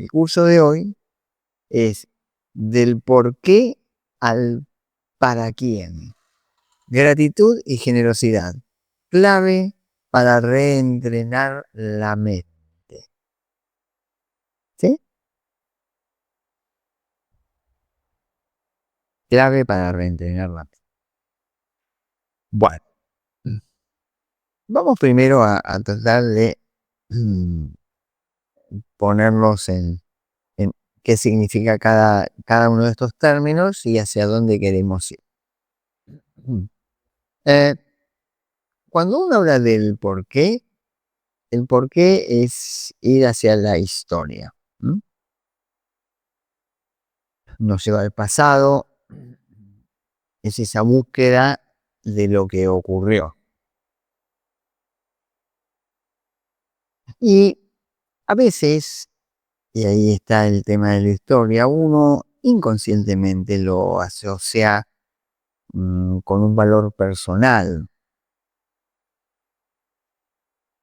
el curso de hoy es del por qué al para quién. Gratitud y generosidad. Clave para reentrenar la mente. ¿Sí? Clave para reentrenar la mente. Bueno, vamos primero a tratar de ponernos en qué significa cada uno de estos términos y hacia dónde queremos ir. Eh, Cuando uno habla del por qué, el por qué es ir hacia la historia. Nos lleva al pasado, es esa búsqueda de lo que ocurrió. Y a veces, y ahí está el tema de la historia, uno inconscientemente lo asocia con un valor personal.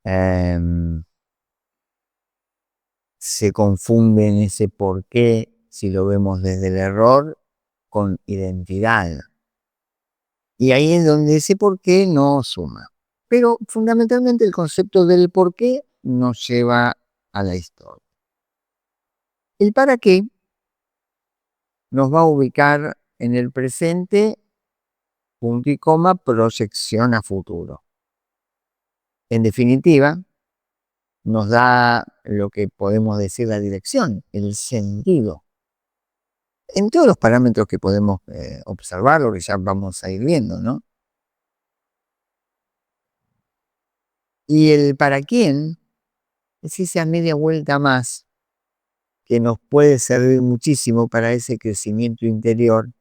Em, Se confunde en ese por qué, si lo vemos desde el error, con identidad. Y ahí es donde ese por qué no suma. Pero fundamentalmente el concepto del por qué nos lleva a la historia. El para qué nos va a ubicar en el presente, punto y coma, proyección a futuro. En definitiva, nos da lo que podemos decir la dirección, el sentido. En todos los parámetros que podemos observar, lo que ya vamos a ir viendo, ¿no? Y el para quién es esa media vuelta más que nos puede servir muchísimo para ese crecimiento interior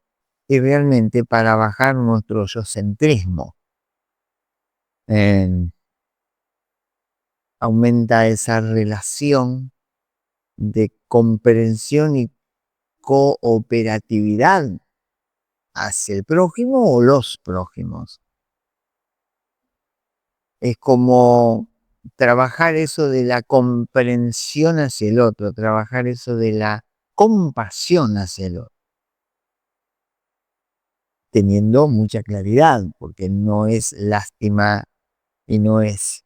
y realmente para bajar nuestro yocentrismo. Aumenta esa relación de comprensión y cooperatividad hacia el prójimo o los prójimos. Es como trabajar eso de la comprensión hacia el otro, trabajar eso de la compasión hacia el otro, teniendo mucha claridad, porque no es lástima y no es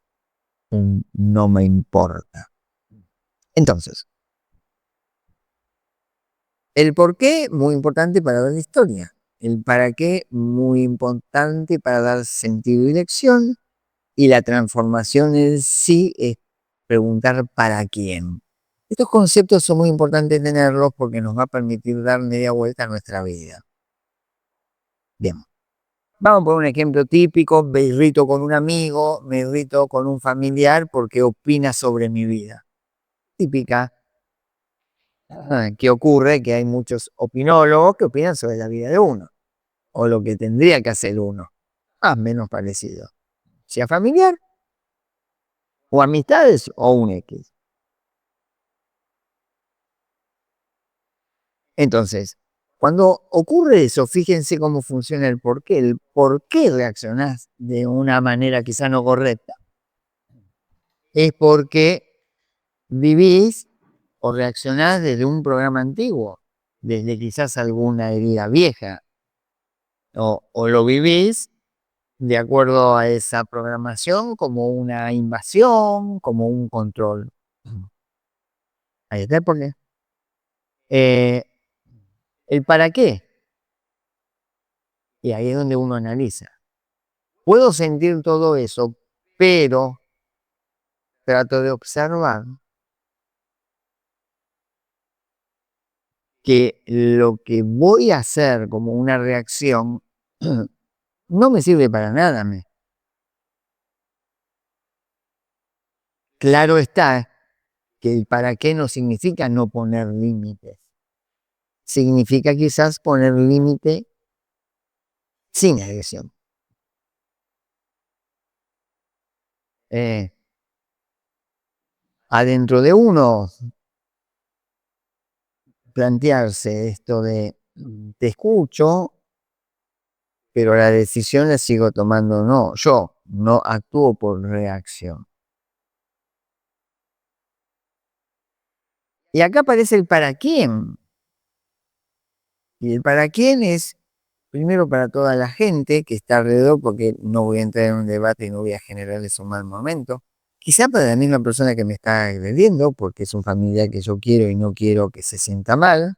un no me importa. Entonces, el por qué, muy importante para ver la historia. El para qué, muy importante para dar sentido y dirección. Y la transformación en sí es preguntar para quién. Estos conceptos son muy importantes tenerlos porque nos va a permitir dar media vuelta a nuestra vida. Bien. Vamos a poner un ejemplo típico: me irrito con un amigo, me irrito con un familiar porque opina sobre mi vida. Típica. ¿Qué ocurre? Que hay muchos opinólogos que opinan sobre la vida de uno, o lo que tendría que hacer uno, más o menos parecido, sea familiar, o amistades, o un X. Entonces, cuando ocurre eso, fíjense cómo funciona el porqué. El por qué reaccionás de una manera quizá no correcta es porque vivís o reaccionás desde un programa antiguo, desde quizás alguna herida vieja, o lo vivís de acuerdo a esa programación como una invasión, como un control. Ahí está el porqué. Eh, el para qué. Y ahí es donde uno analiza. Puedo sentir todo eso, pero trato de observar que lo que voy a hacer como una reacción no me sirve para nada. Claro está que el para qué no significa no poner límites. Significa quizás poner límite sin agresión. Adentro de uno plantearse esto de te escucho, pero la decisión la sigo tomando no, yo no actúo por reacción. Y acá aparece el para quién. Y el para quién es primero para toda la gente que está alrededor, porque no voy a entrar en un debate y no voy a generarles un mal momento. Quizá para la misma persona que me está agrediendo, porque es un familiar que yo quiero y no quiero que se sienta mal.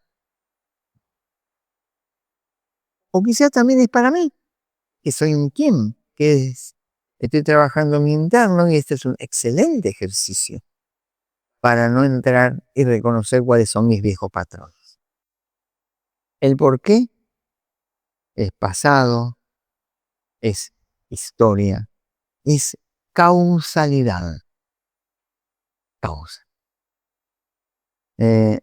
O quizás también es para mí, que soy un quién, estoy trabajando en mi interno y este es un excelente ejercicio para no entrar y reconocer cuáles son mis viejos patrones. El por qué es pasado, es historia, es causalidad. Causa. Eh,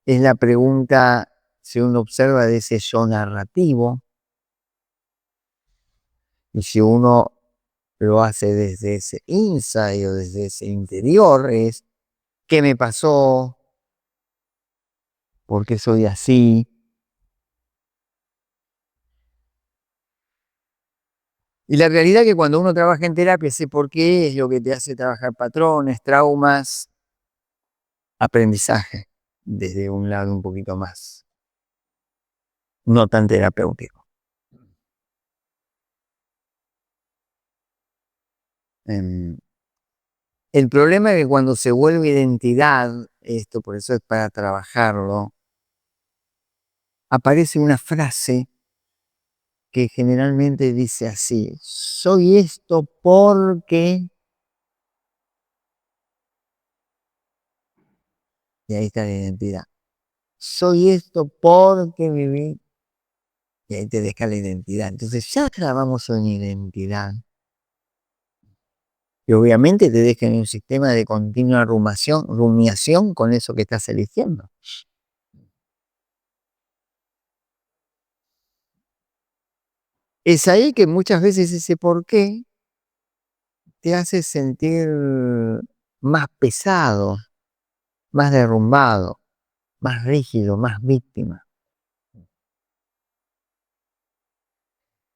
es la pregunta, si uno observa, de ese yo narrativo, y si uno lo hace desde ese insight o desde ese interior, es ¿qué me pasó? ¿Por qué soy así? Y la realidad es que cuando uno trabaja en terapia, ese por qué es lo que te hace trabajar patrones, traumas, aprendizaje, desde un lado un poquito más, no tan terapéutico. Em, el problema es que cuando se vuelve identidad, esto por eso es para trabajarlo, aparece una frase que generalmente dice así: soy esto porque, y ahí está la identidad. Soy esto porque viví, y ahí te deja la identidad. Entonces ya trabajamos en identidad. Y obviamente te deja en un sistema de continua rumiación con eso que estás eligiendo. Es ahí que muchas veces ese por qué te hace sentir más pesado, más derrumbado, más rígido, más víctima.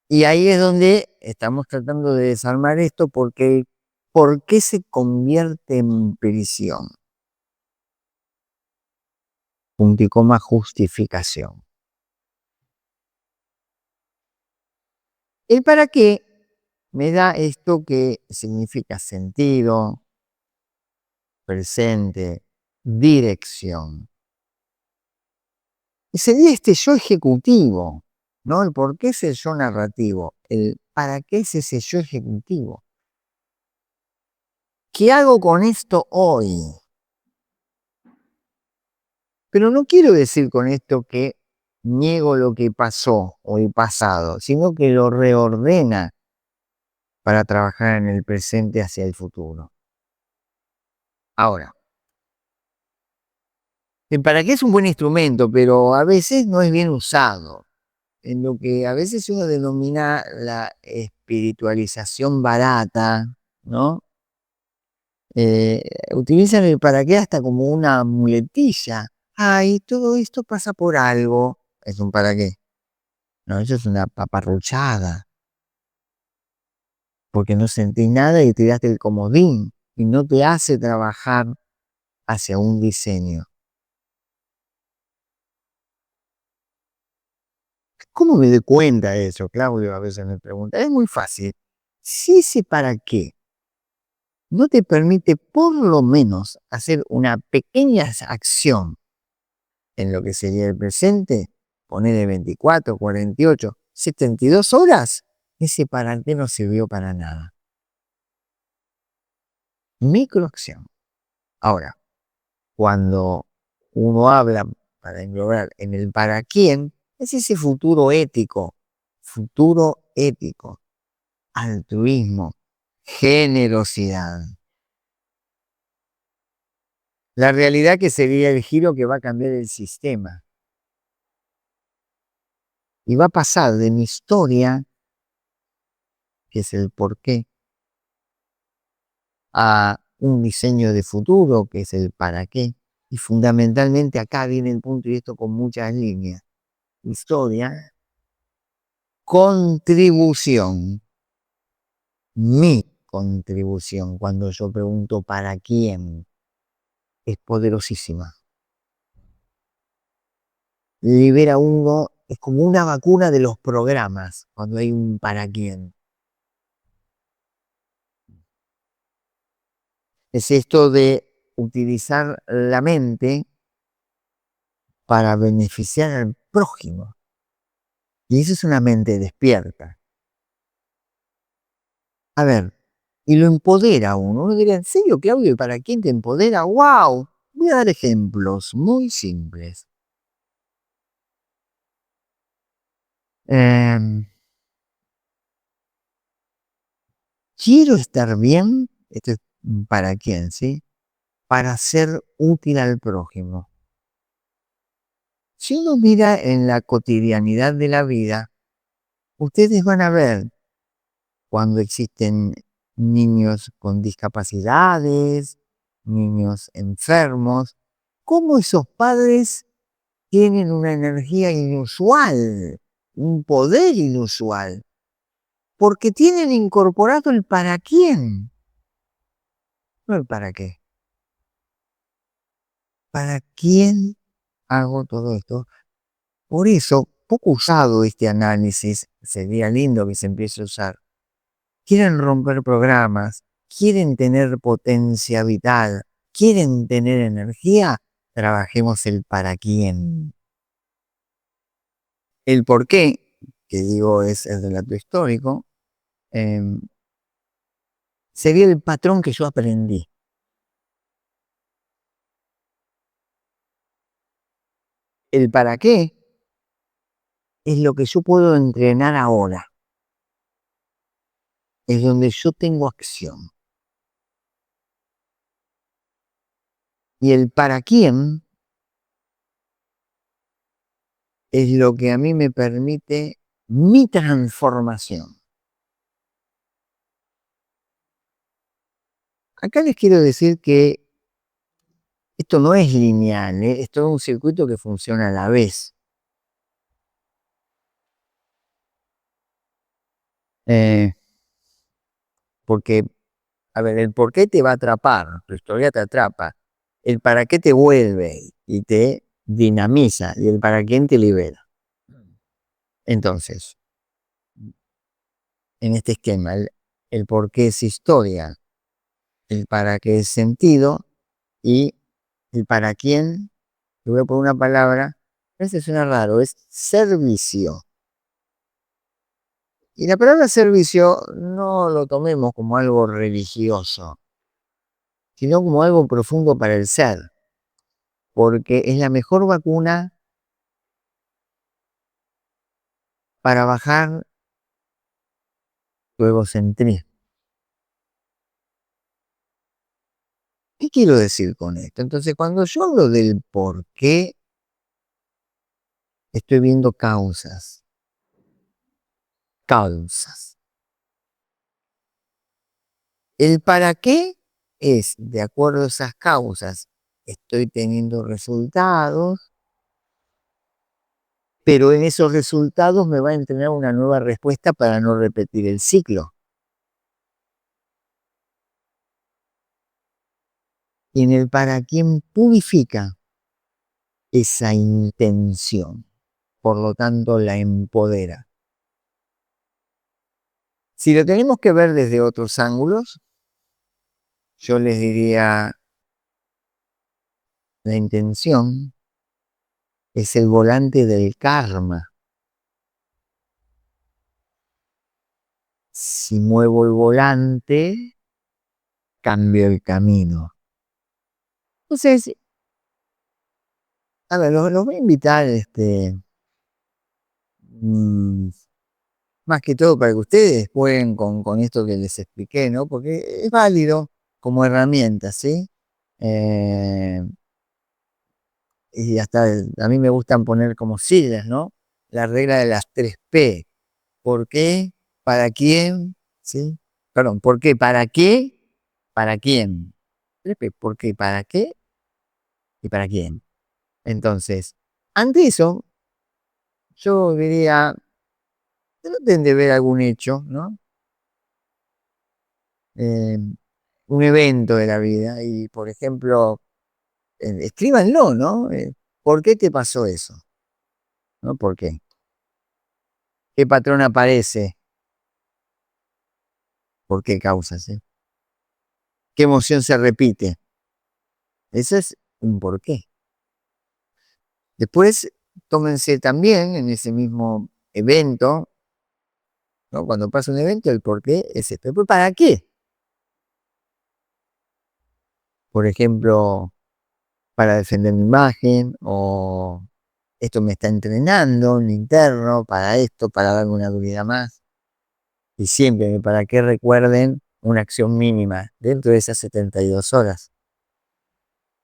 Y ahí es donde estamos tratando de desarmar esto, porque ¿por qué se convierte en prisión? Punto y coma, justificación. El para qué me da esto que significa sentido, presente, dirección. Y sería este yo ejecutivo, ¿no? El por qué es el yo narrativo, el para qué es ese yo ejecutivo. ¿Qué hago con esto hoy? Pero no quiero decir con esto que niego lo que pasó o el pasado, sino que lo reordena para trabajar en el presente hacia el futuro. Ahora, el para qué es un buen instrumento, pero a veces no es bien usado. En lo que a veces uno denomina la espiritualización barata, ¿no? Eh, Utilizan el para qué hasta como una muletilla. Ay, todo esto pasa por algo. Es un para qué. No, eso es una paparruchada, porque no sentís nada y tiraste el comodín y no te hace trabajar hacia un diseño. ¿Cómo me doy cuenta de eso? Claudio a veces me pregunta. Es muy fácil. Si ese para qué no te permite por lo menos hacer una pequeña acción en lo que sería el presente, ponerle 24, 48, 72 horas, ese para qué no sirvió para nada. Microacción. Ahora, cuando uno habla, para englobar en el para quién, es ese futuro ético, altruismo, generosidad. La realidad que sería el giro que va a cambiar el sistema y va a pasar de mi historia, que es el porqué, a un diseño de futuro, que es el para qué. Y fundamentalmente acá viene el punto, y esto con muchas líneas. Historia, contribución, mi contribución, cuando yo pregunto para quién. es poderosísima. Libera uno, es como una vacuna de los programas, cuando hay un para quién. Es esto de utilizar la mente para beneficiar al prójimo. Y eso es una mente despierta. A ver, y lo empodera a uno. Uno diría, ¿en serio, Claudio? ¿Y para quién te empodera? ¡Wow! Voy a dar ejemplos muy simples. Em, quiero estar bien, esto es para quién, ¿sí? Para ser útil al prójimo. Si uno mira en la cotidianidad de la vida, ustedes van a ver cuando existen niños con discapacidades, niños enfermos, cómo esos padres tienen una energía inusual, un poder inusual, porque tienen incorporado el para quién, no el para qué. ¿Para quién hago todo esto? Por eso, poco usado este análisis, sería lindo que se empiece a usar. Quieren romper programas, quieren tener potencia vital, quieren tener energía, trabajemos el para quién. El por qué, que digo es el relato histórico, em, sería el patrón que yo aprendí. El para qué es lo que yo puedo entrenar ahora, es donde yo tengo acción. Y el para quién es lo que a mí me permite mi transformación. Acá les quiero decir que esto no es lineal, ¿eh? Es todo un circuito que funciona a la vez. Eh, porque, a ver, el por qué te va a atrapar, tu historia te atrapa, el para qué te vuelve y te dinamiza, y el para quién te libera. Entonces, en este esquema, el por qué es historia, el para qué es sentido y el para quién, te voy a poner una palabra, a veces suena raro, es servicio. Y la palabra servicio no lo tomemos como algo religioso, sino como algo profundo para el ser, porque es la mejor vacuna para bajar tu egocentrismo. ¿Qué quiero decir con esto? Entonces, cuando yo hablo del por qué, estoy viendo causas, causas. El para qué es, de acuerdo a esas causas, estoy teniendo resultados, pero en esos resultados me va a entrenar una nueva respuesta para no repetir el ciclo. Y en el para quién purifica esa intención, por lo tanto la empodera. Si lo tenemos que ver desde otros ángulos, yo les diría, la intención es el volante del karma. Si muevo el volante, cambio el camino. Entonces, a ver, los voy a invitar, mm, más que todo para que ustedes jueguen con esto que les expliqué, ¿no? Porque es válido como herramienta, ¿sí? Eh, y hasta a mí me gustan poner como siglas, ¿no? La regla de las 3 P. ¿Por qué? ¿Para quién? ¿Sí? Perdón, ¿por qué? ¿Para qué? ¿Para quién? 3 P, ¿por qué? ¿Para qué? ¿Y para quién? Entonces, ante eso, yo diría, traten de ver algún hecho, ¿no? Eh, un evento de la vida y, por ejemplo, escríbanlo, ¿no? ¿Por qué te pasó eso? ¿No? ¿Por qué? ¿Qué patrón aparece? ¿Por qué causas? ¿Qué emoción se repite? Ese es un por qué. Después, tómense también en ese mismo evento, ¿no? Cuando pasa un evento, el por qué es esto. Después, ¿para qué? Por ejemplo, para defender mi imagen, o esto me está entrenando, un interno, para esto, para darme una habilidad más. Y siempre, para que recuerden una acción mínima dentro de esas 72 horas.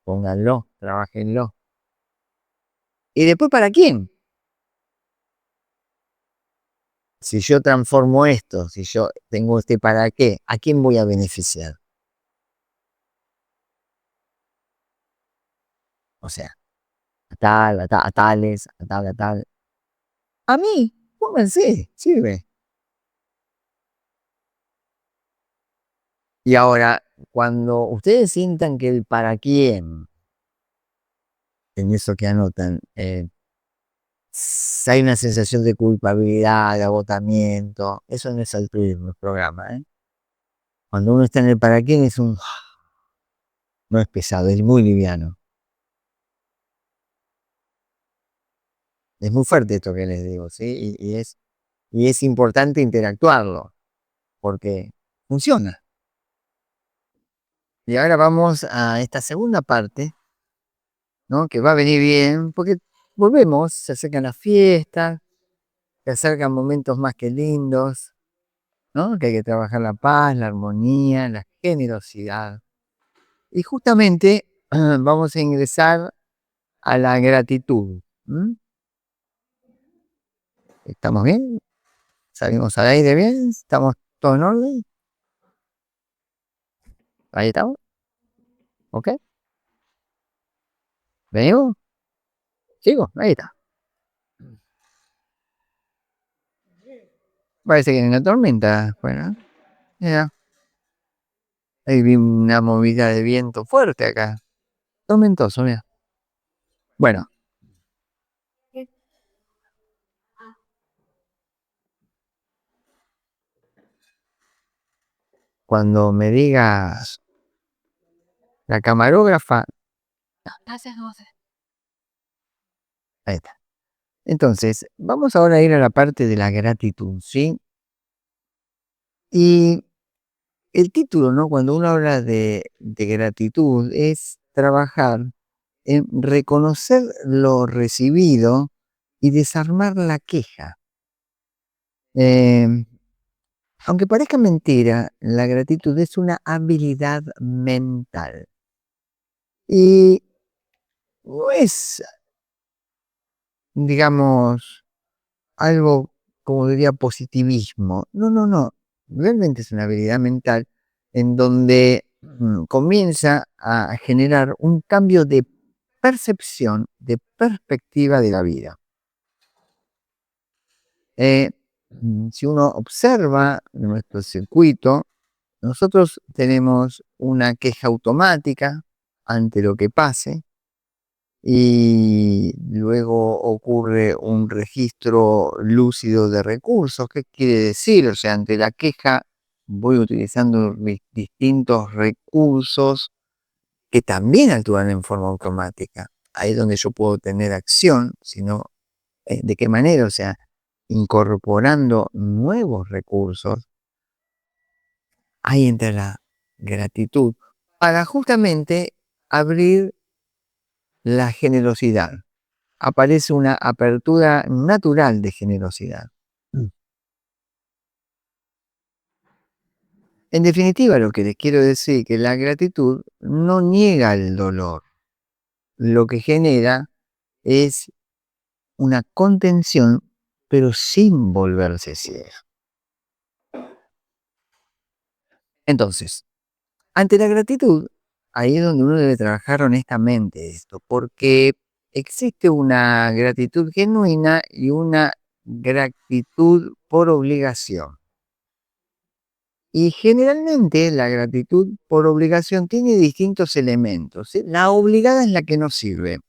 Pónganlo, trabajenlo. ¿Y después para quién? Si yo transformo esto, si yo tengo este para qué, ¿a quién voy a beneficiar? O sea, a tales, a tal. A mí, pónganse, sirve. Y ahora, cuando ustedes sientan que el para quién, en eso que anotan, hay una sensación de culpabilidad, de agotamiento, eso no es altruismo, el programa, ¿eh? Cuando uno está en el para quién es un, no es pesado, es muy liviano. Es muy fuerte esto que les digo, ¿sí? Y es importante interactuarlo, porque funciona. Y ahora vamos a esta segunda parte, ¿no? Que va a venir bien, porque volvemos, se acercan las fiestas, se acercan momentos más que lindos, ¿no? Que hay que trabajar la paz, la armonía, la generosidad. Y justamente vamos a ingresar a la gratitud. ¿M? ¿Estamos bien? ¿Salimos al aire bien? ¿Estamos todos en orden? ¿Ahí estamos? ¿Ok? ¿Venimos? ¿Sigo? Ahí está. Parece que hay una tormenta. Bueno, ya. Hay una movida de viento fuerte acá. Tormentoso, mira. Bueno, cuando me digas la camarógrafa, ahí está. Entonces, vamos ahora a ir a la parte de la gratitud, ¿sí? Y el título, ¿no? Cuando uno habla de gratitud, es trabajar en reconocer lo recibido y desarmar la queja. Em, Aunque parezca mentira, la gratitud es una habilidad mental y no es, digamos, algo, como diría, positivismo. No, no, no. Realmente es una habilidad mental en donde comienza a generar un cambio de percepción, de perspectiva de la vida. Si uno observa nuestro circuito, nosotros tenemos una queja automática ante lo que pase y luego ocurre un registro lúcido de recursos. ¿Qué quiere decir? O sea, ante la queja voy utilizando mis distintos recursos que también actúan en forma automática. Ahí es donde yo puedo tener acción, sino de qué manera, o sea, incorporando nuevos recursos. Ahí entra la gratitud para justamente abrir la generosidad. Aparece una apertura natural de generosidad. Mm. En definitiva, lo que les quiero decir es que la gratitud no niega el dolor. Lo que genera es una contención, pero sin volverse ciega. Entonces, ante la gratitud, ahí es donde uno debe trabajar honestamente esto, porque existe una gratitud genuina y una gratitud por obligación. Y generalmente la gratitud por obligación tiene distintos elementos, ¿sí? La obligada es la que no sirve,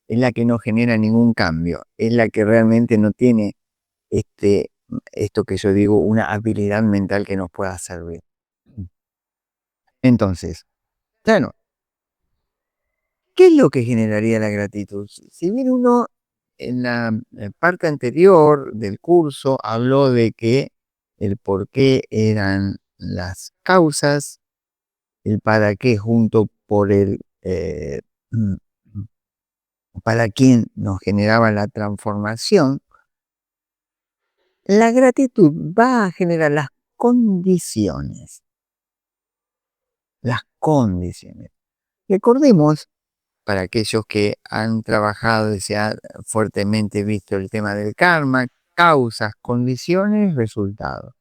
es la que no genera ningún cambio, es la que realmente no tiene esto que yo digo, una habilidad mental que nos pueda servir. Entonces, claro, ¿qué es lo que generaría la gratitud? Si bien uno en la parte anterior del curso habló de que el por qué eran las causas, el para qué junto por el mm, para quién nos generaba la transformación, la gratitud va a generar las condiciones. Las condiciones. Recordemos, para aquellos que han trabajado y se ha fuertemente visto el tema del karma, causas, condiciones, resultados.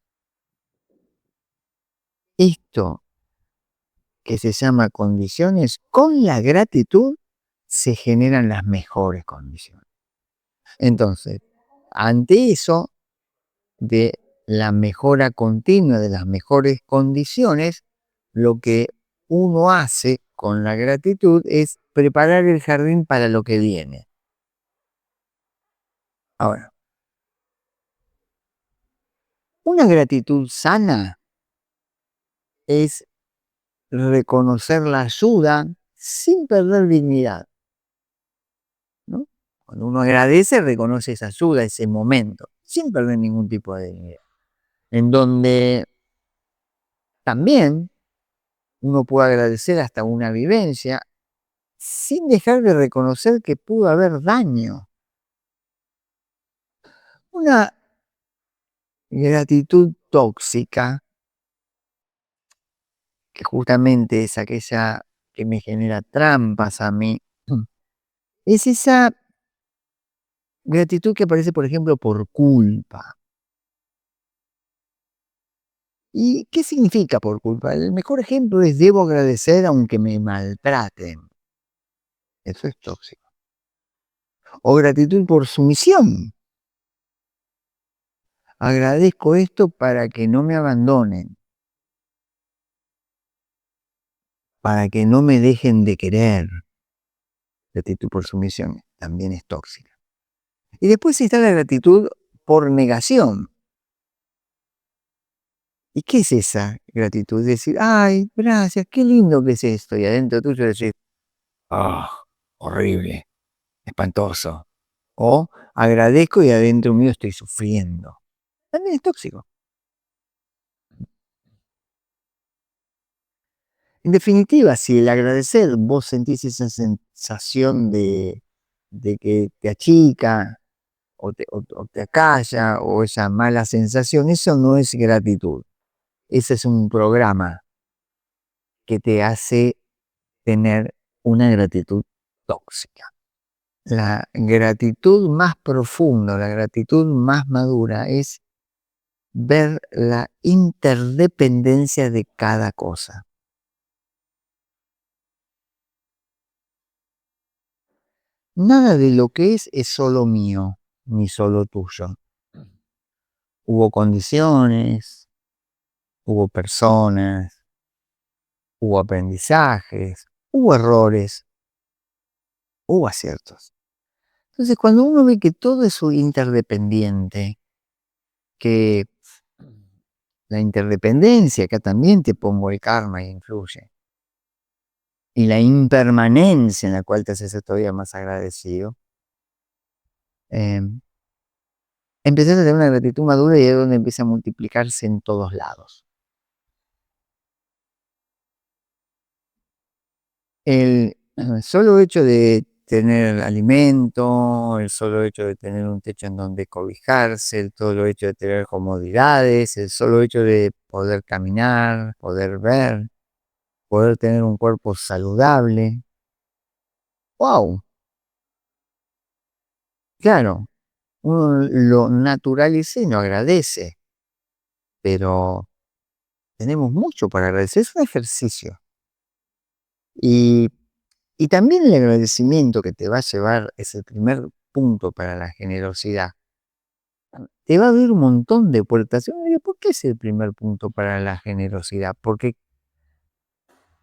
Esto que se llama condiciones, con la gratitud se generan las mejores condiciones. Entonces, ante eso de la mejora continua de las mejores condiciones, lo que uno hace con la gratitud es preparar el jardín para lo que viene. Ahora, una gratitud sana es reconocer la ayuda sin perder dignidad, ¿no? Cuando uno agradece, reconoce esa ayuda, ese momento, sin perder ningún tipo de dignidad. En donde también uno puede agradecer hasta una vivencia sin dejar de reconocer que pudo haber daño. Una gratitud tóxica, que justamente es aquella que me genera trampas a mí, es esa gratitud que aparece, por ejemplo, por culpa. ¿Y qué significa por culpa? El mejor ejemplo es debo agradecer aunque me maltraten. Eso es tóxico. O gratitud por sumisión. Agradezco esto para que no me abandonen, para que no me dejen de querer. Gratitud por sumisión también es tóxica. Y después está la gratitud por negación. ¿Y qué es esa gratitud? Decir, ay, gracias, qué lindo que es esto. Y adentro tuyo decir, ah, horrible, espantoso. O agradezco y adentro mío estoy sufriendo. También es tóxico. En definitiva, si el agradecer vos sentís esa sensación de que te achica o te acalla o esa mala sensación, eso no es gratitud. Ese es un programa que te hace tener una gratitud tóxica. La gratitud más profunda, la gratitud más madura es ver la interdependencia de cada cosa. Nada de lo que es solo mío, ni solo tuyo. Hubo condiciones, hubo personas, hubo aprendizajes, hubo errores, hubo aciertos. Entonces, cuando uno ve que todo es interdependiente, que la interdependencia, acá también te pongo el karma y influye, y la impermanencia en la cual te haces todavía más agradecido, em, empezás a tener una gratitud madura y es donde empieza a multiplicarse en todos lados. El solo hecho de tener alimento, el solo hecho de tener un techo en donde cobijarse, el solo hecho de tener comodidades, el solo hecho de poder caminar, poder ver, poder tener un cuerpo saludable. ¡Wow! Claro, uno lo naturaliza y lo agradece, pero tenemos mucho para agradecer, es un ejercicio. Y, y también el agradecimiento que te va a llevar es el primer punto para la generosidad. te va a abrir un montón de puertas. ¿Por qué es el primer punto para la generosidad? Porque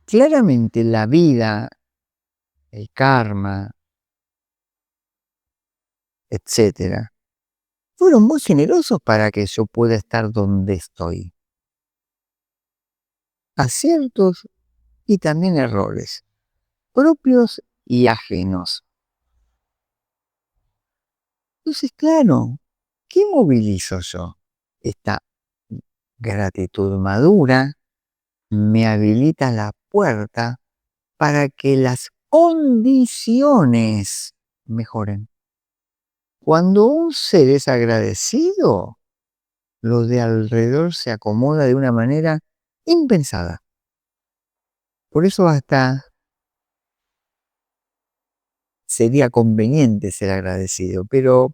claramente la vida, el karma, etcétera, fueron muy generosos para que yo pueda estar donde estoy. Aciertos y también errores, propios y ajenos. Entonces, claro, ¿qué movilizo yo? Esta gratitud madura me habilita la puerta para que las condiciones mejoren. Cuando un ser es agradecido, lo de alrededor se acomoda de una manera impensada. Por eso hasta sería conveniente ser agradecido, pero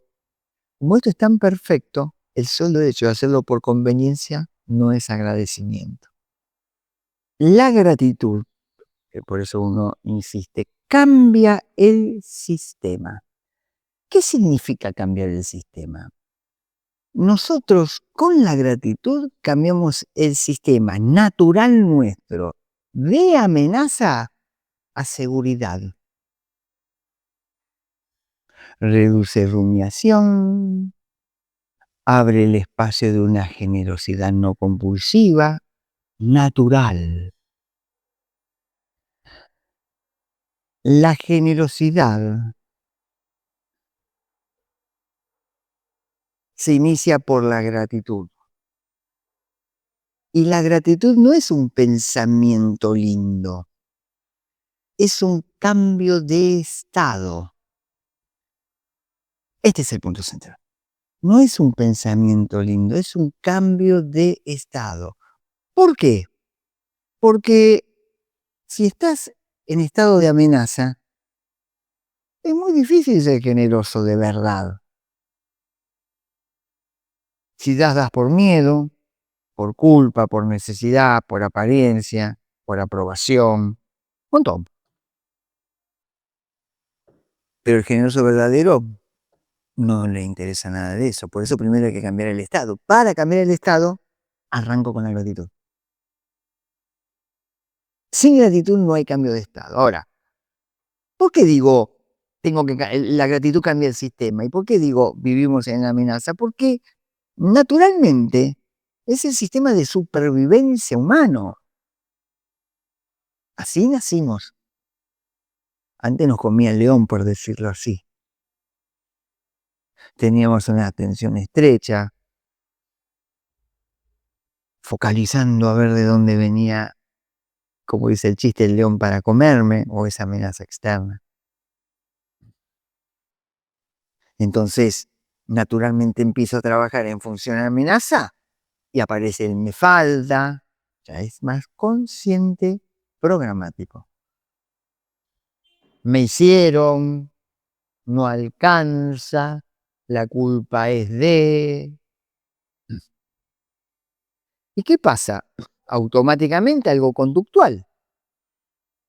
como esto es tan perfecto, el solo hecho de hacerlo por conveniencia no es agradecimiento. La gratitud, que por eso uno insiste, cambia el sistema. ¿Qué significa cambiar el sistema? Nosotros con la gratitud cambiamos el sistema natural nuestro de amenaza a seguridad. Reduce rumiación, abre el espacio de una generosidad no compulsiva, natural. La generosidad se inicia por la gratitud. Y la gratitud no es un pensamiento lindo, es un cambio de estado. Este es el punto central. No es un pensamiento lindo, es un cambio de estado. ¿Por qué? Porque si estás en estado de amenaza, es muy difícil ser generoso de verdad. Si das por miedo, por culpa, por necesidad, por apariencia, por aprobación, un montón. Pero el generoso verdadero no le interesa nada de eso. Por eso primero hay que cambiar el estado. Para cambiar el estado, arranco con la gratitud. Sin gratitud no hay cambio de estado. Ahora, ¿por qué digo la gratitud cambia el sistema? ¿Y por qué digo vivimos en amenaza? Porque naturalmente es el sistema de supervivencia humano. Así nacimos. Antes nos comía el león, por decirlo así. Teníamos una atención estrecha, focalizando a ver de dónde venía, como dice el chiste, el león para comerme o esa amenaza externa. Entonces, naturalmente empiezo a trabajar en función de amenaza y aparece el me falta, ya es más consciente, programático. Me hicieron, no alcanza, la culpa es de... ¿Y qué pasa? Automáticamente algo conductual.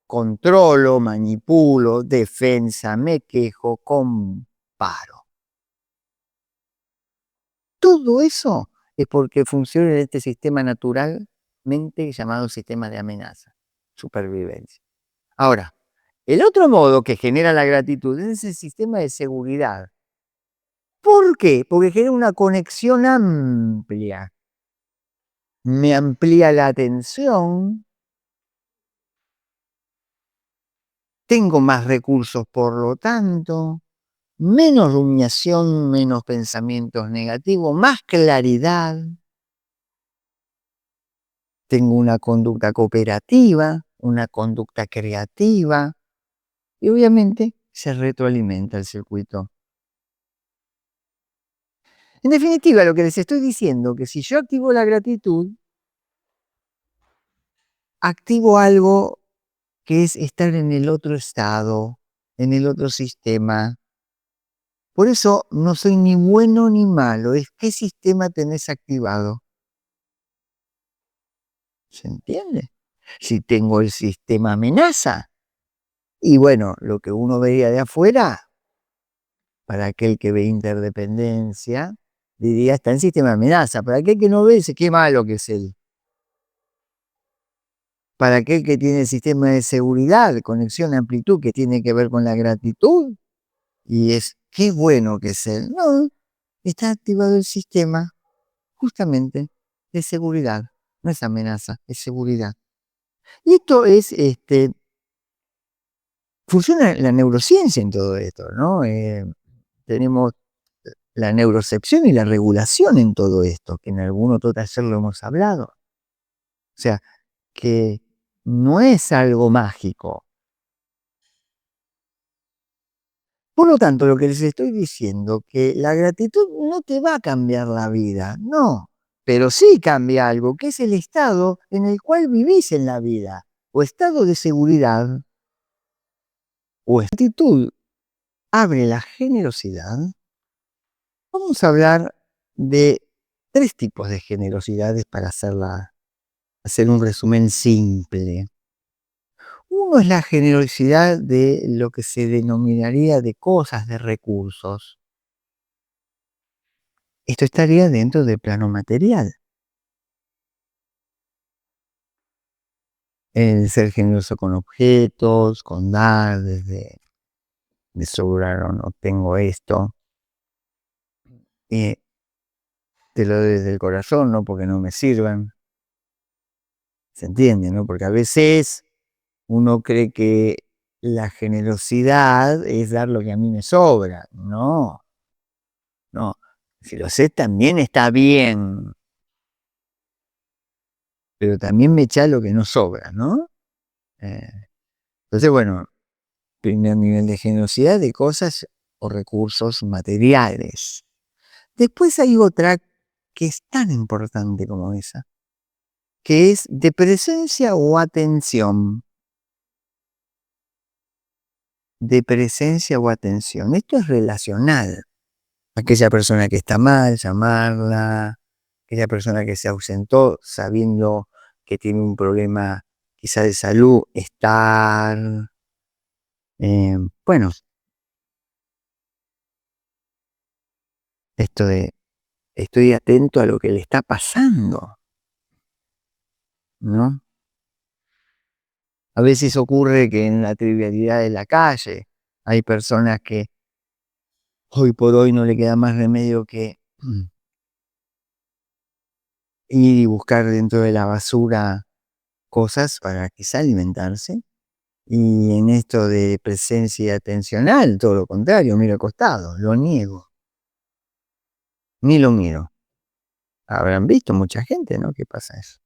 Controlo, manipulo, defensa, me quejo, comparo. Todo eso es porque funciona en este sistema naturalmente llamado sistema de amenaza, supervivencia. Ahora, el otro modo que genera la gratitud es el sistema de seguridad. ¿Por qué? Porque genera una conexión amplia. Me amplía la atención, tengo más recursos por lo tanto, menos rumiación, menos pensamientos negativos, más claridad. Tengo una conducta cooperativa, una conducta creativa y obviamente se retroalimenta el circuito. En definitiva, lo que les estoy diciendo, que si yo activo la gratitud, activo algo que es estar en el otro estado, en el otro sistema. Por eso no soy ni bueno ni malo, es qué sistema tenés activado. ¿Se entiende? Si tengo el sistema amenaza, y bueno, lo que uno veía de afuera, para aquel que ve interdependencia, diría, está en sistema de amenaza. Para aquel que no ve, dice, qué malo que es él. Para aquel que tiene el sistema de seguridad, conexión, amplitud, que tiene que ver con la gratitud, y es, qué bueno que es él. No, está activado el sistema justamente de seguridad. No es amenaza, es seguridad. Y esto es, funciona la neurociencia en todo esto, ¿no? Tenemos la neurocepción y la regulación en todo esto, que en algún otro taller lo hemos hablado. O sea, que no es algo mágico. Por lo tanto, lo que les estoy diciendo, que la gratitud no te va a cambiar la vida, no, pero sí cambia algo, que es el estado en el cual vivís en la vida, o estado de seguridad, o gratitud abre la generosidad. Vamos a hablar de tres tipos de generosidades para hacer un resumen simple. Uno es la generosidad de lo que se denominaría de cosas, de recursos. Esto estaría dentro del plano material. El ser generoso con objetos, con dar, desde me sobraron o tengo esto. Te lo doy desde el corazón, no porque no me sirvan. ¿Se entiende, no? Porque a veces uno cree que la generosidad es dar lo que a mí me sobra. No, no. Si lo sé también está bien, pero también me echa lo que no sobra, ¿no? Eh, entonces, bueno, primer nivel de generosidad de cosas o recursos materiales. Después hay otra que es tan importante como esa, que es de presencia o atención. De presencia o atención. Esto es relacional. Aquella persona que está mal, llamarla. Aquella persona que se ausentó sabiendo que tiene un problema quizá de salud, estar. Bueno, esto de estoy atento a lo que le está pasando, ¿no? A veces ocurre que en la trivialidad de la calle hay personas que hoy por hoy no le queda más remedio que ir y buscar dentro de la basura cosas para quizá alimentarse. Y en esto de presencia atencional, todo lo contrario, miro al costado, lo niego, ni lo miro. Habrán visto mucha gente, ¿no? ¿Qué pasa eso?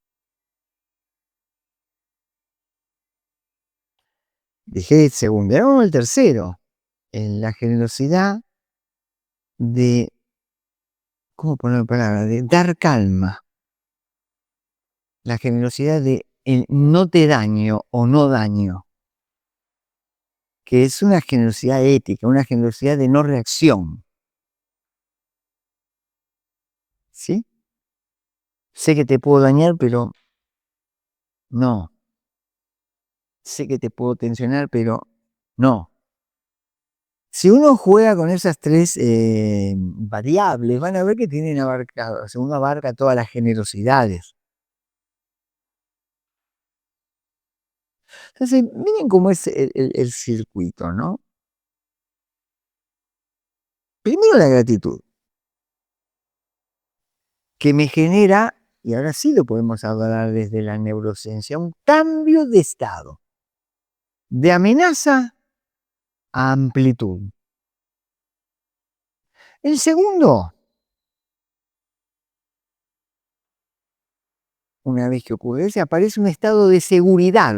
Dije el segundo, ahora vamos al tercero, en la generosidad de, ¿cómo poner palabra? De dar calma. La generosidad de el no te daño o no daño, que es una generosidad ética, una generosidad de no reacción. ¿Sí? Sé que te puedo dañar, pero no. Sé que te puedo tensionar, pero no. Si uno juega con esas tres variables, van a ver que tienen abarcado, o sea, uno abarca todas las generosidades. Entonces, miren cómo es el circuito, ¿no? Primero la gratitud, que me genera, y ahora sí lo podemos hablar desde la neurociencia, un cambio de estado, de amenaza a amplitud. El segundo, una vez que ocurre eso, aparece un estado de seguridad,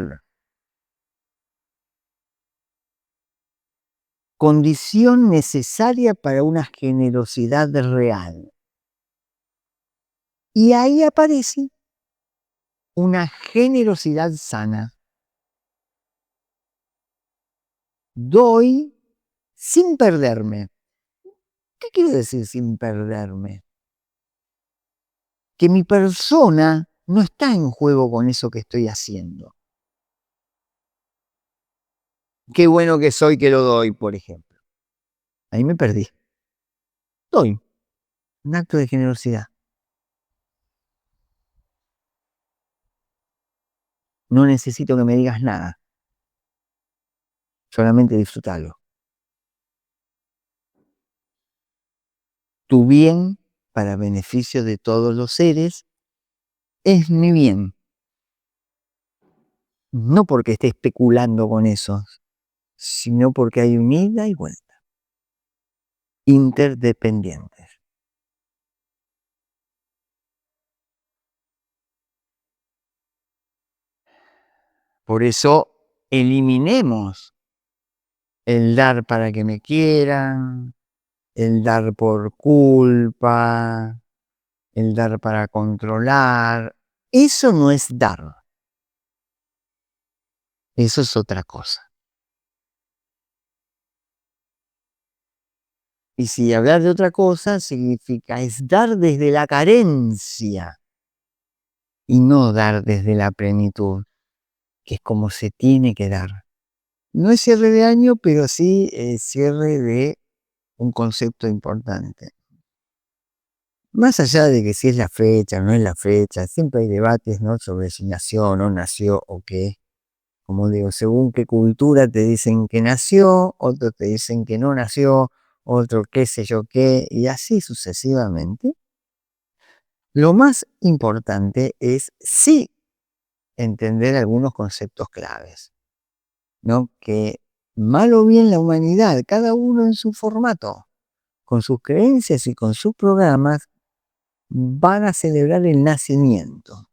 condición necesaria para una generosidad real. Y ahí aparece una generosidad sana. Doy sin perderme. ¿Qué quiere decir sin perderme? Que mi persona no está en juego con eso que estoy haciendo. Qué bueno que soy que lo doy, por ejemplo. Ahí me perdí. Doy. Un acto de generosidad. No necesito que me digas nada, solamente disfrútalo. Tu bien, para beneficio de todos los seres, es mi bien. No porque esté especulando con eso, sino porque hay un ida y vuelta, interdependientes. Por eso, eliminemos el dar para que me quieran, el dar por culpa, el dar para controlar. Eso no es dar, eso es otra cosa. Y si hablar de otra cosa significa es dar desde la carencia y no dar desde la plenitud, que es como se tiene que dar. No es cierre de año, pero sí es cierre de un concepto importante. Más allá de que si es la fecha o no es la fecha, siempre hay debates, ¿no?, sobre si nació o no nació o qué. Como digo, según qué cultura te dicen que nació, otros te dicen que no nació, otro qué sé yo qué, y así sucesivamente. Lo más importante es sí entender algunos conceptos claves, ¿no? Que mal o bien la humanidad, cada uno en su formato, con sus creencias y con sus programas, van a celebrar el nacimiento.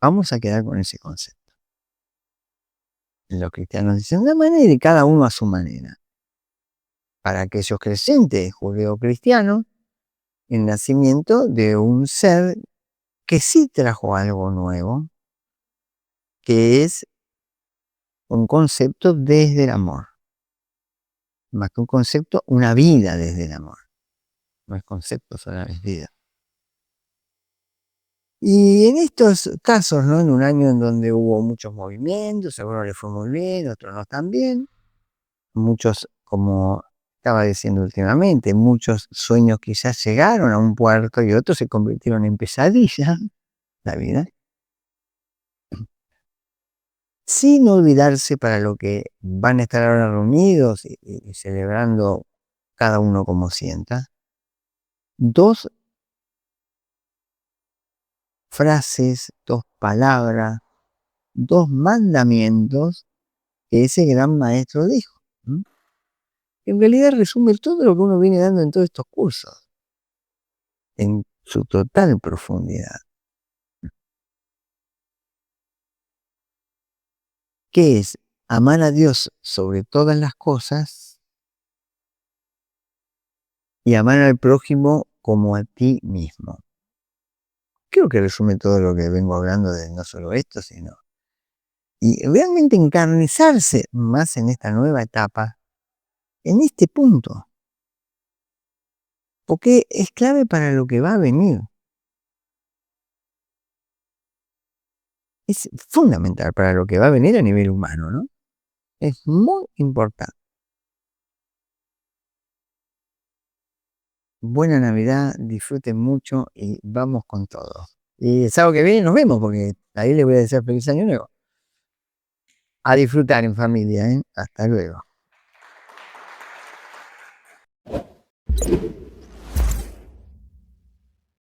Vamos a quedar con ese concepto. Los cristianos dicen de una manera y cada uno a su manera. Para aquellos creyentes judeocristianos, el nacimiento de un ser que sí trajo algo nuevo, que es un concepto desde el amor. Más que un concepto, una vida desde el amor. No es concepto, solamente vida. Y en estos casos, ¿no?, en un año en donde hubo muchos movimientos, a algunos les fue muy bien, otros no tan bien, muchos, como estaba diciendo últimamente, muchos sueños quizás llegaron a un puerto y otros se convirtieron en pesadillas, la vida, sin olvidarse para lo que van a estar ahora reunidos y celebrando cada uno como sienta, dos frases, dos palabras, dos mandamientos que ese gran maestro dijo. En realidad resume todo lo que uno viene dando en todos estos cursos, en su total profundidad, que es amar a Dios sobre todas las cosas y amar al prójimo como a ti mismo. Creo que resume todo lo que vengo hablando de no solo esto, sino y realmente encarnizarse más en esta nueva etapa, en este punto, porque es clave para lo que va a venir. Es fundamental para lo que va a venir a nivel humano, ¿no? Es muy importante. Buena Navidad, disfruten mucho y vamos con todo. Y el sábado que viene nos vemos, porque ahí les voy a desear feliz año nuevo. A disfrutar en familia, ¿eh? Hasta luego.